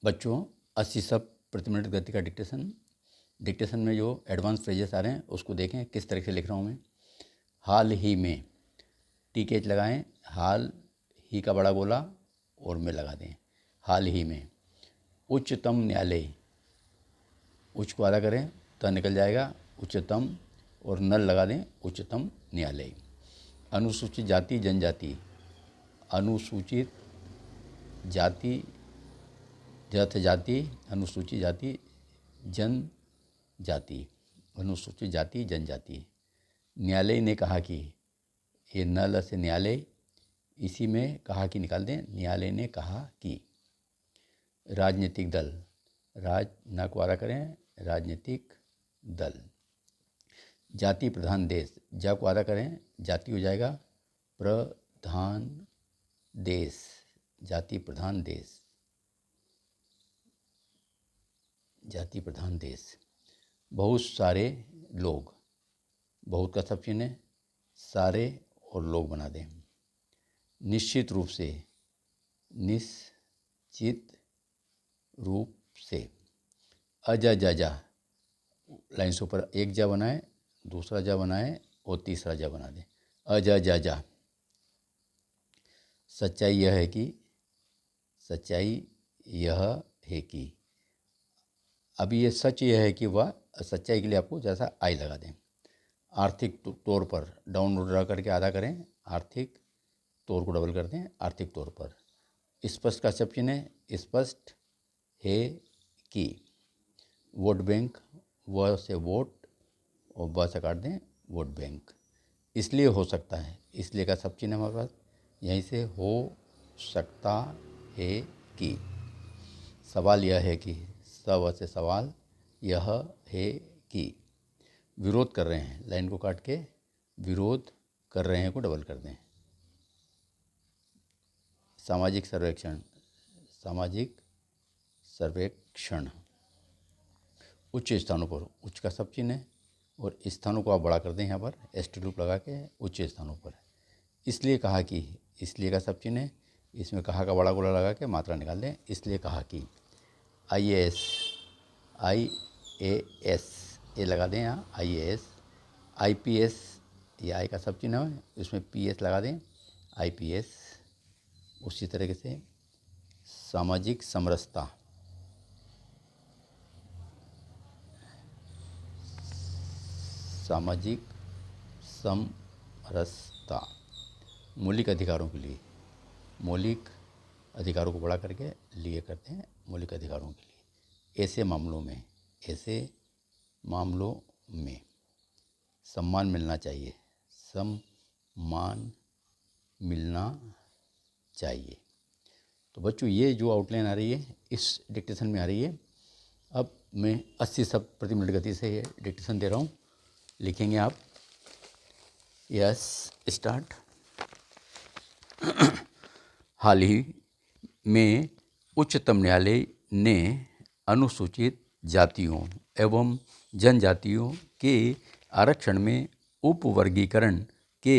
बच्चों 80 शब्द प्रति मिनट गति का डिक्टेशन में जो एडवांस फ्रेजेस आ रहे हैं उसको देखें किस तरह से लिख रहा हूँ मैं। हाल ही में, टी के एच लगाएं, हाल ही का बड़ा गोला और में लगा दें, हाल ही में। उच्चतम न्यायालय, उच्च को आधा करें तो निकल जाएगा उच्चतम, और नल लगा दें उच्चतम न्यायालय। अनुसूचित जाति जनजाति, अनुसूचित जाति जाति, अनुसूचित जाति जनजाति, अनुसूचित जाति जनजाति। न्यायालय ने कहा कि, ये नल से न्यायालय, इसी में कहा कि निकाल दें, न्यायालय ने कहा कि। राजनीतिक दल, राज न को आधा करें, राजनीतिक दल। जाति प्रधान देश, जा को आधा करें, जाति हो जाएगा प्रधान देश, जाति प्रधान देश, जाति प्रधान देश। बहुत सारे लोग, बहुत का सब चिन्ह है, सारे और लोग बना दें। निश्चित रूप से, निश्चित रूप से। अजा जा जा, लाइन से ऊपर एक जा बनाए, दूसरा जा बनाए और तीसरा जा बना दें, अजा जा जा। सच्चाई यह है कि, सच्चाई यह है कि। अभी ये सच यह है कि वह, सच्चाई के लिए आपको जैसा आई लगा दें। आर्थिक तौर पर, डाउन ड्रा करके आधा करें, आर्थिक तौर को डबल कर दें, आर्थिक तौर पर। स्पष्ट का सब चिन्ह है, स्पष्ट है कि। वोट बैंक, वह से वोट और ब से काट दें वोट बैंक। इसलिए हो सकता है, इसलिए का सब चिन्ह हमारे पास, यहीं से हो सकता है कि। सवाल यह है कि, सब से सवाल, यह है कि। विरोध कर रहे हैं, लाइन को काट के विरोध कर रहे हैं को डबल कर दें। सामाजिक सर्वेक्षण, सामाजिक सर्वेक्षण। उच्च स्थानों पर, उच्च का सब चिन्ह है और स्थानों को आप बड़ा कर दें, यहाँ पर एस्टी लूप लगा के उच्च स्थानों पर। इसलिए कहा कि, इसलिए का सब चिन्ह है, इसमें कहा का बड़ा गोला लगा के मात्रा निकाल दें। इसलिए कहा कि। IAS, IAS ये लगा दें यहाँ, IAS। IPS, ये आई का सब चिन्ह है, इसमें PS लगा दें, IPS। उसी तरीके से सामाजिक समरसता, सामाजिक समरसता। मौलिक अधिकारों के लिए, मौलिक अधिकारों को बड़ा करके लिए करते हैं, मौलिक अधिकारों के लिए। ऐसे मामलों में, ऐसे मामलों में सम्मान मिलना चाहिए, सम्मान मिलना चाहिए। तो बच्चों ये जो आउटलाइन आ रही है इस डिक्टेशन में आ रही है। अब मैं 80 शब्द प्रति मिनट गति से ये डिक्टेशन दे रहा हूँ, लिखेंगे आप। Yes, start. हाल ही में उच्चतम न्यायालय ने अनुसूचित जातियों एवं जनजातियों के आरक्षण में उपवर्गीकरण के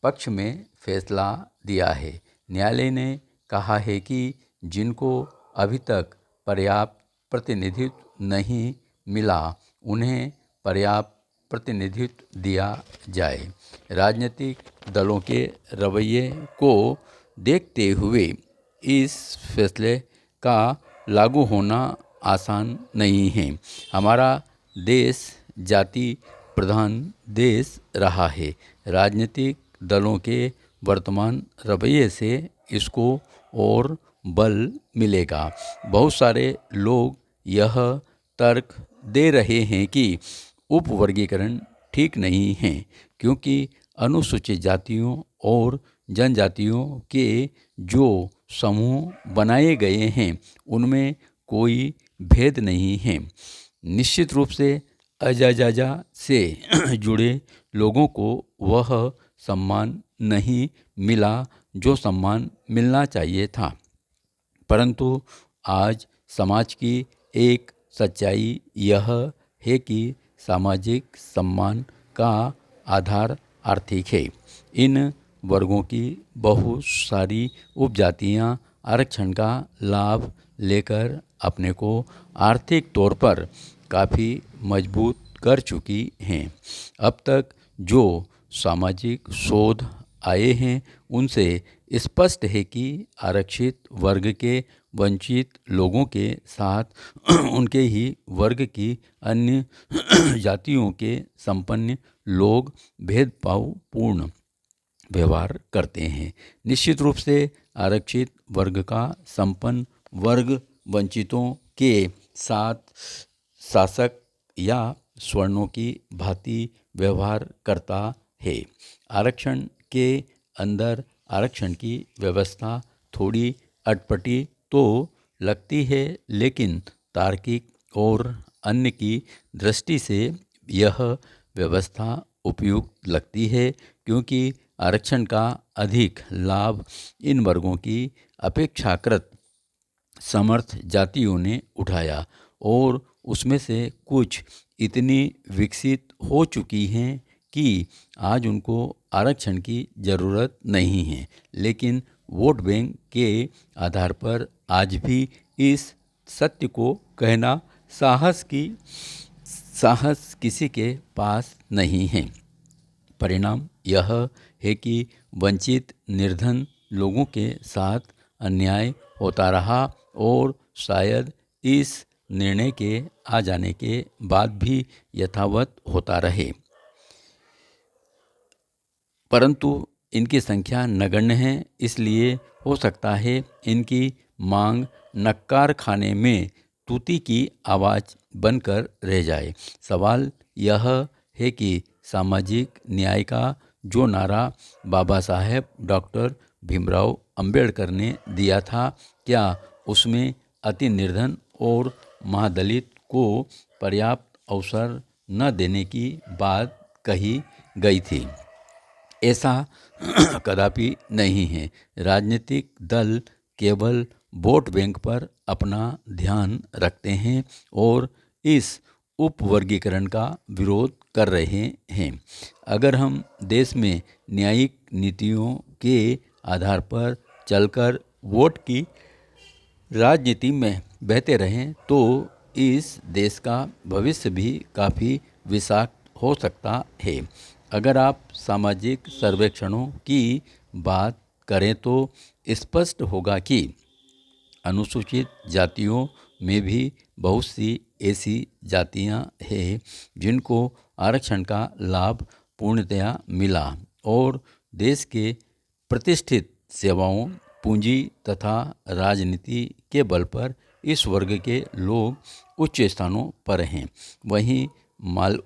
पक्ष में फैसला दिया है। न्यायालय ने कहा है कि जिनको अभी तक पर्याप्त प्रतिनिधित्व नहीं मिला, उन्हें पर्याप्त प्रतिनिधित्व दिया जाए। राजनीतिक दलों के रवैये को देखते हुए इस फैसले का लागू होना आसान नहीं है। हमारा देश जाति प्रधान देश रहा है। राजनीतिक दलों के वर्तमान रवैये से इसको और बल मिलेगा। बहुत सारे लोग यह तर्क दे रहे हैं कि उपवर्गीकरण ठीक नहीं है, क्योंकि अनुसूचित जातियों और जनजातियों के जो समूह बनाए गए हैं उनमें कोई भेद नहीं है। निश्चित रूप से अजाजाजा से जुड़े लोगों को वह सम्मान नहीं मिला जो सम्मान मिलना चाहिए था। परंतु आज समाज की एक सच्चाई यह है कि सामाजिक सम्मान का आधार आर्थिक है। इन वर्गों की बहुत सारी उपजातियां आरक्षण का लाभ लेकर अपने को आर्थिक तौर पर काफ़ी मजबूत कर चुकी हैं। अब तक जो सामाजिक शोध आए हैं उनसे स्पष्ट है कि आरक्षित वर्ग के वंचित लोगों के साथ उनके ही वर्ग की अन्य जातियों के संपन्न लोग भेदभावपूर्ण व्यवहार करते हैं। निश्चित रूप से आरक्षित वर्ग का संपन्न वर्ग वंचितों के साथ शासक या स्वर्णों की भांति व्यवहार करता है। आरक्षण के अंदर आरक्षण की व्यवस्था थोड़ी अटपटी तो लगती है, लेकिन तार्किक और अन्य की दृष्टि से यह व्यवस्था उपयुक्त लगती है, क्योंकि आरक्षण का अधिक लाभ इन वर्गों की अपेक्षाकृत समर्थ जातियों ने उठाया और उसमें से कुछ इतनी विकसित हो चुकी हैं कि आज उनको आरक्षण की ज़रूरत नहीं है, लेकिन वोट बैंक के आधार पर आज भी इस सत्य को कहना साहस किसी के पास नहीं है। परिणाम यह है कि वंचित निर्धन लोगों के साथ अन्याय होता रहा और शायद इस निर्णय के आ जाने के बाद भी यथावत होता रहे, परंतु इनकी संख्या नगण्य है। इसलिए हो सकता है इनकी मांग नक्कार खाने में तूती की आवाज़ बनकर रह जाए। सवाल यह है कि सामाजिक न्याय का जो नारा बाबा साहेब डॉक्टर भीमराव अंबेडकर ने दिया था, क्या उसमें अति निर्धन और महादलित को पर्याप्त अवसर न देने की बात कही गई थी? ऐसा कदापि नहीं है। राजनीतिक दल केवल वोट बैंक पर अपना ध्यान रखते हैं और इस उपवर्गीकरण का विरोध कर रहे हैं। अगर हम देश में न्यायिक नीतियों के आधार पर चलकर वोट की राजनीति में बहते रहें तो इस देश का भविष्य भी काफ़ी विषाक्त हो सकता है। अगर आप सामाजिक सर्वेक्षणों की बात करें तो स्पष्ट होगा कि अनुसूचित जातियों में भी बहुत सी ऐसी जातियां हैं जिनको आरक्षण का लाभ पूर्णतया मिला और देश के प्रतिष्ठित सेवाओं, पूंजी तथा राजनीति के बल पर इस वर्ग के लोग उच्च स्थानों पर हैं। वहीं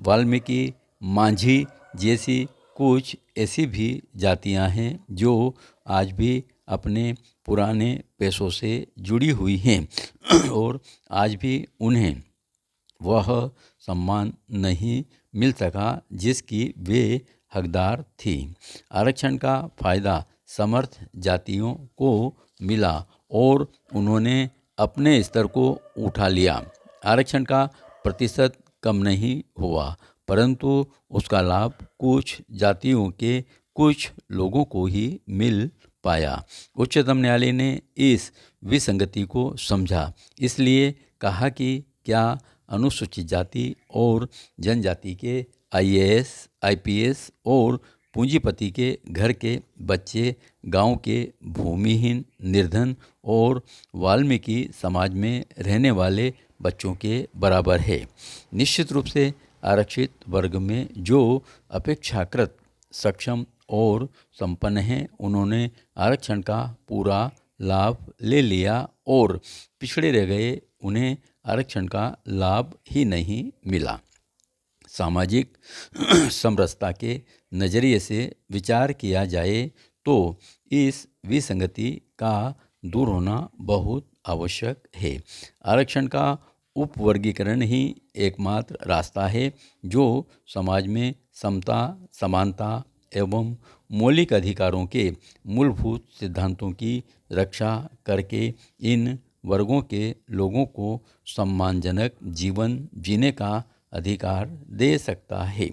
वाल्मीकि, मांझी जैसी कुछ ऐसी भी जातियां हैं जो आज भी अपने पुराने पेशों से जुड़ी हुई हैं और आज भी उन्हें वह सम्मान नहीं मिल सका जिसकी वे हकदार थी। आरक्षण का फ़ायदा समर्थ जातियों को मिला और उन्होंने अपने स्तर को उठा लिया। आरक्षण का प्रतिशत कम नहीं हुआ, परंतु उसका लाभ कुछ जातियों के कुछ लोगों को ही मिल पाया। उच्चतम न्यायालय ने इस विसंगति को समझा, इसलिए कहा कि क्या अनुसूचित जाति और जनजाति के IAS, IPS और पूंजीपति के घर के बच्चे गांव के भूमिहीन, निर्धन और वाल्मीकि समाज में रहने वाले बच्चों के बराबर है। निश्चित रूप से आरक्षित वर्ग में जो अपेक्षाकृत सक्षम और संपन्न हैं, उन्होंने आरक्षण का पूरा लाभ ले लिया और पिछड़े रह गए उन्हें आरक्षण का लाभ ही नहीं मिला। सामाजिक समरसता के नज़रिए से विचार किया जाए तो इस विसंगति का दूर होना बहुत आवश्यक है। आरक्षण का उपवर्गीकरण ही एकमात्र रास्ता है जो समाज में समता, समानता एवं मौलिक अधिकारों के मूलभूत सिद्धांतों की रक्षा करके इन वर्गों के लोगों को सम्मानजनक जीवन जीने का अधिकार दे सकता है।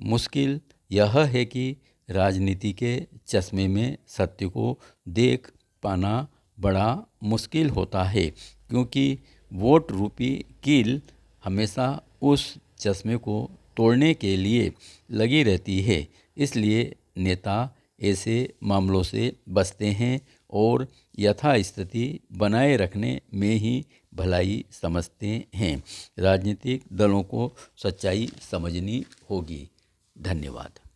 मुश्किल यह है कि राजनीति के चश्मे में सत्य को देख पाना बड़ा मुश्किल होता है, क्योंकि वोट रूपी कील हमेशा उस चश्मे को तोड़ने के लिए लगी रहती है। इसलिए नेता ऐसे मामलों से बचते हैं और यथास्थिति बनाए रखने में ही भलाई समझते हैं। राजनीतिक दलों को सच्चाई समझनी होगी। धन्यवाद।